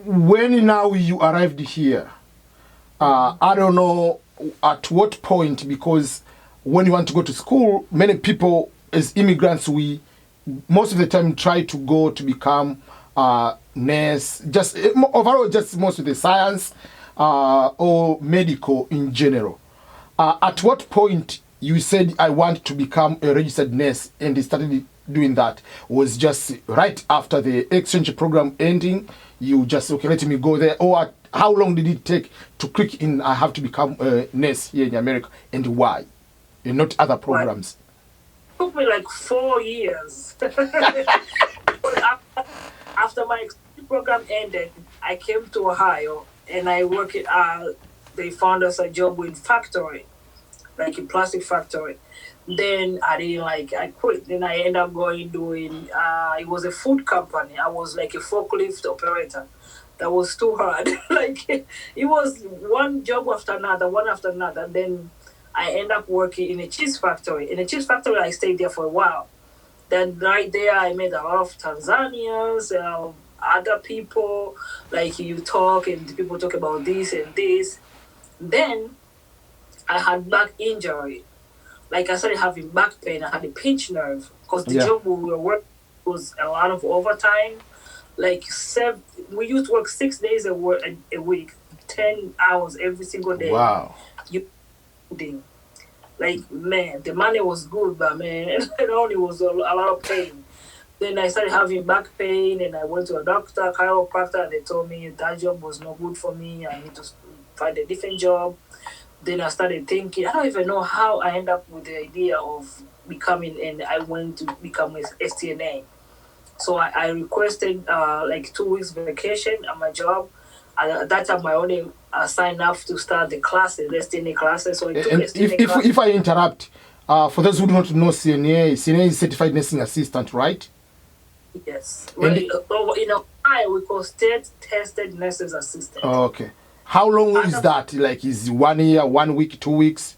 when now you arrived here, I don't know at what point, because when you want to go to school, many people as immigrants, we most of the time try to go to become nurse, just overall, just most of the science or medical in general. At what point you said I want to become a registered nurse and started doing that? Was just right after the exchange program ending? You just, okay, let me go there, or how long did it take to click in? I have to become a nurse here in America, and why, and not other programs? It took me like 4 years. After my exchange program ended, I came to Ohio and I worked at, they found us a job in factory, like a plastic factory. Then I didn't like, I quit. Then I ended up going doing, it was a food company. I was like a forklift operator. That was too hard. Like, it was one job after another, one after another. And then I ended up working in a cheese factory. In a cheese factory, I stayed there for a while. Then right there, I met a lot of Tanzanians, other people. Like you talk and people talk about this and this. Then I had back injury. Like I started having back pain. I had a pinched nerve because the job we were working was a lot of overtime. Like we used to work 6 days a week, 10 hours every single day. Wow. You, like, man, the money was good, but man, it only was a lot of pain. Then I started having back pain, and I went to a doctor, chiropractor, and they told me that job was not good for me. I need to find a different job. Then I started thinking, I don't even know how I ended up with the idea of becoming, and I went to become a STNA. So I requested like 2 weeks vacation at my job. At that time, I only signed up to start the classes, the STNA classes. So I took STNA classes. If I interrupt, for those who do not know CNA is Certified Nursing Assistant, right? Yes. Right. In Ohio, we call State Tested Nurses Assistant. Oh, okay. How long is that? Like, is 1 year, 1 week, 2 weeks?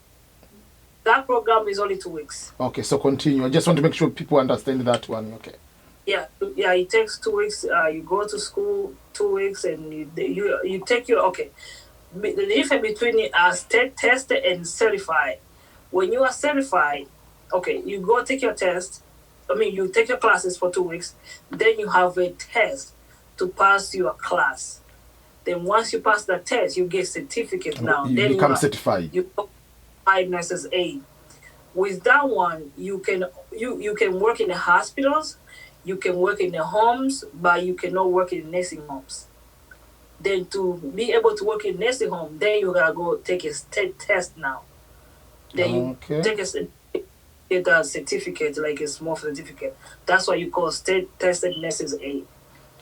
That program is only 2 weeks. Okay, so continue. I just want to make sure people understand that one. Okay. Yeah, it takes 2 weeks. You go to school 2 weeks, and you take your, okay. The difference between state tested and certified. When you are certified, okay, you go take your test. You take your classes for 2 weeks. Then you have a test to pass your class. Then once you pass the test, you get certificate now. You then become certified. You certified nurses aid. With that one, you can work in the hospitals. You can work in the homes, but you cannot work in nursing homes. Then to be able to work in nursing home, then you gotta go take a state test now. Then you take a certificate, like a small certificate. That's why you call state tested nurses aid.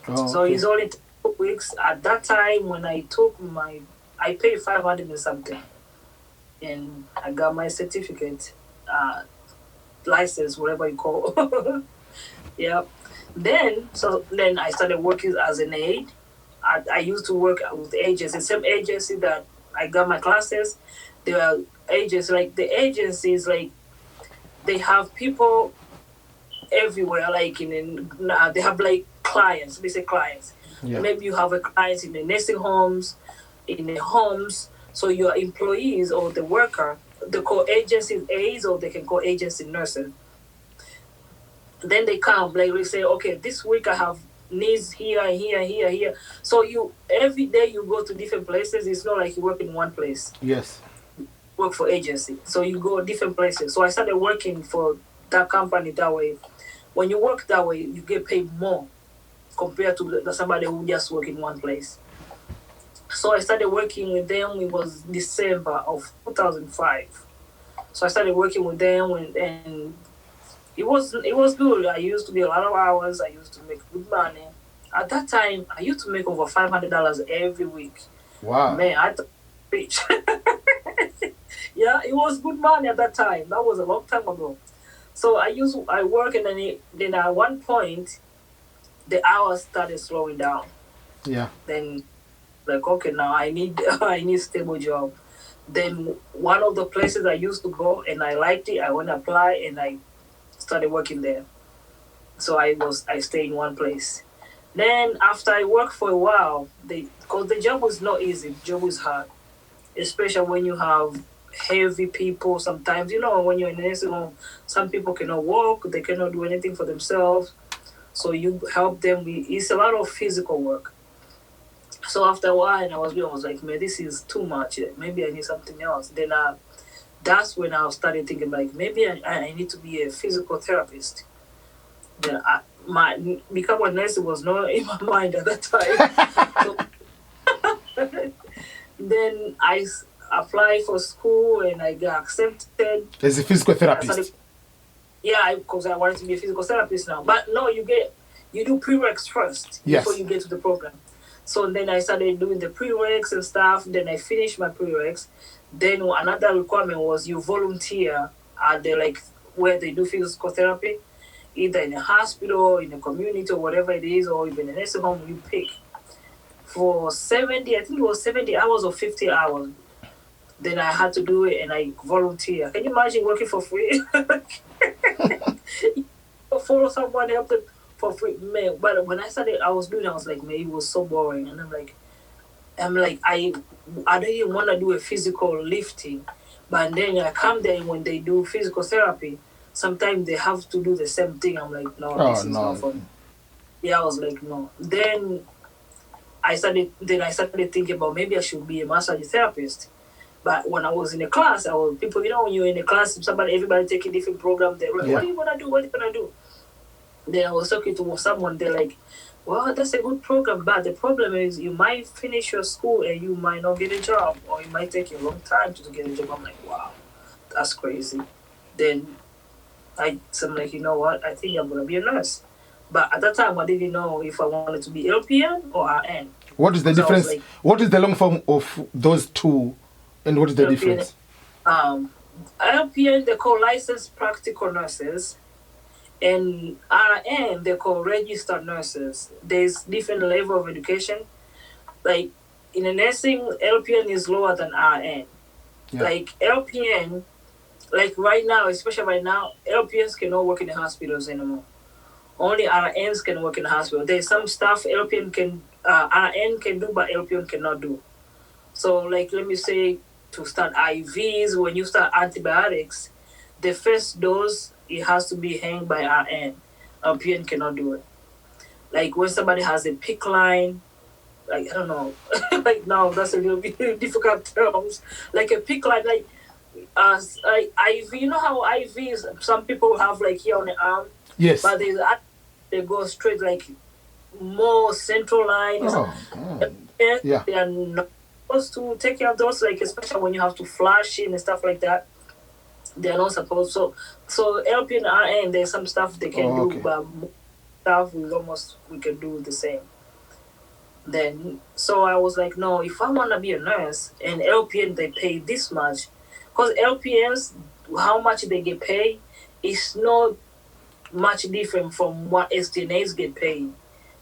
So it's only 2 weeks. At that time, when I took I paid $500 and something, and I got my certificate, license, whatever you call. Yeah. Then I started working as an aide. I used to work with agencies, same agency that I got my classes. There are agents, like the agencies, like they have people everywhere, like they have like clients, basic clients. Yeah. Maybe you have a client in the nursing homes, in the homes. So your employees or the worker, they call agency aides, or they can call agency nurses. Then they come, like we say, okay, this week I have needs here, here, here, here. So every day you go to different places. It's not like you work in one place. Yes. Work for agency. So you go different places. So I started working for that company that way. When you work that way, you get paid more compared to somebody who just work in one place. So I started working with them. It was December of 2005. So I started working with them, and it was good. I used to be a lot of hours. I used to make good money. At that time, I used to make over $500 every week. Wow. Man, I thought rich. Yeah, it was good money at that time. That was a long time ago. So I work, and then at one point, the hours started slowing down. Yeah. Then, like, okay, now I need a stable job. Then one of the places I used to go, and I liked it, I went to apply, and I started working there. So I stayed in one place. Then after I worked for a while, because the job was not easy, the job was hard, especially when you have heavy people. Sometimes, when you're in a nursing home, some people cannot walk, they cannot do anything for themselves. So you help them. It's a lot of physical work. So after a while, and I was like, man, this is too much. Maybe I need something else. Then that's when I started thinking, like, maybe I need to be a physical therapist. Then become a nurse was not in my mind at that time. So, then I applied for school and I got accepted as a physical therapist. Because I wanted to be a physical therapist now. But no, you do prereqs first before you get to the program. So then I started doing the prereqs and stuff. Then I finished my prereqs. Then another requirement was you volunteer at where they do physical therapy, either in a hospital, in a community, or whatever it is, or even a nursing home. You pick for 70. I think it was 70 hours or 50 hours. Then I had to do it, and I volunteer. Can you imagine working for free? Follow someone, help them for free, man. But when I started, I was like, man, it was so boring. And I'm like, I don't even want to do a physical lifting. But then I come there, and when they do physical therapy, sometimes they have to do the same thing. I'm like, no, this is not for me. Yeah, I was like, no. Then I started thinking about maybe I should be a massage therapist. But when I was in a class, people, when you're in a class, everybody taking different program, they're like, what are you going to do? What are you going to do? Then I was talking to someone, they're like, well, that's a good program, but the problem is you might finish your school and you might not get a job, or it might take you a long time to get a job. I'm like, wow, that's crazy. Then I'm like, you know what? I think I'm going to be a nurse. But at that time, I didn't know if I wanted to be LPN or RN. What is the difference? What is the long form of those two? And what is the LPN, difference? LPN, they call licensed practical nurses. And RN, they call registered nurses. There's different level of education. Like, in a nursing, LPN is lower than RN. Yeah. Like, LPN, right now, especially right now, LPNs cannot work in the hospitals anymore. Only RNs can work in the hospital. There's some stuff RN can do, but LPN cannot do. So, let me say, to start IVs, when you start antibiotics, the first dose, it has to be hanged by RN. LPN cannot do it. Like when somebody has a PIC line, I don't know, now that's a little bit difficult terms. Like a PIC line, IV, you know how IVs, some people have here on the arm? Yes. But they go straight, more central lines. Oh, God. Yeah. They are not supposed to take care of those, especially when you have to flash in and stuff like that. They are not supposed to. So LP and RN, there's some stuff they can do, but stuff we can do the same. Then, so I was like, no, if I want to be a nurse and LPN, they pay this much. Because LPNs, how much they get paid is not much different from what STNAs get paid.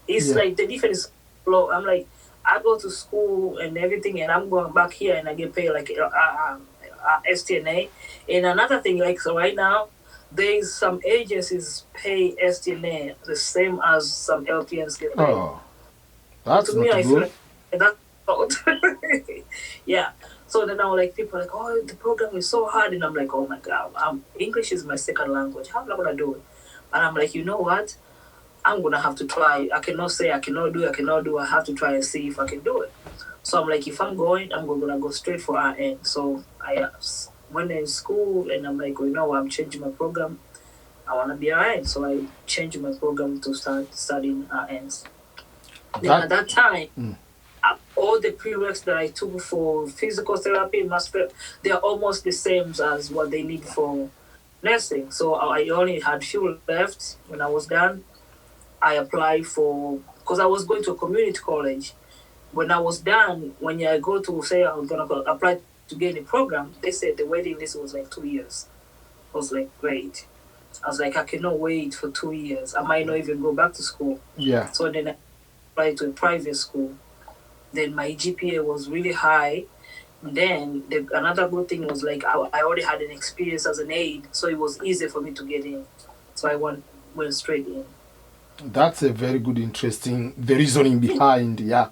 It's the difference is low. I'm like, I go to school and everything, and I'm going back here and I get paid STNA. And another thing, so right now, there's some agencies pay STNA the same as some LPNs get paid. Oh, that's to me, not I good. feel that's yeah. So then I'm like, people are like, oh, the program is so hard. And I'm like, oh my God, English is my second language. How am I going to do it? And I'm like, you know what? I'm going to have to try. I cannot say I cannot do. I have to try and see if I can do it. So I'm like, if I'm going to go straight for RN. So I went in school and I'm like, I'm changing my program. I want to be RN. So I changed my program to start studying RNs. Then at that time, all the prereqs that I took for physical therapy, they are almost the same as what they need for nursing. So I only had few left. When I was done, I applied because I was going to a community college. When I was done, when I go to say I was going to apply to get in the program, they said the waiting list was 2 years. I was like, great. I was like, I cannot wait for 2 years. I might not even go back to school. Yeah. So then I applied to a private school. Then my GPA was really high. And then another good thing was I already had an experience as an aide, so it was easy for me to get in. So I went straight in. That's a very good, interesting, the reasoning behind, yeah.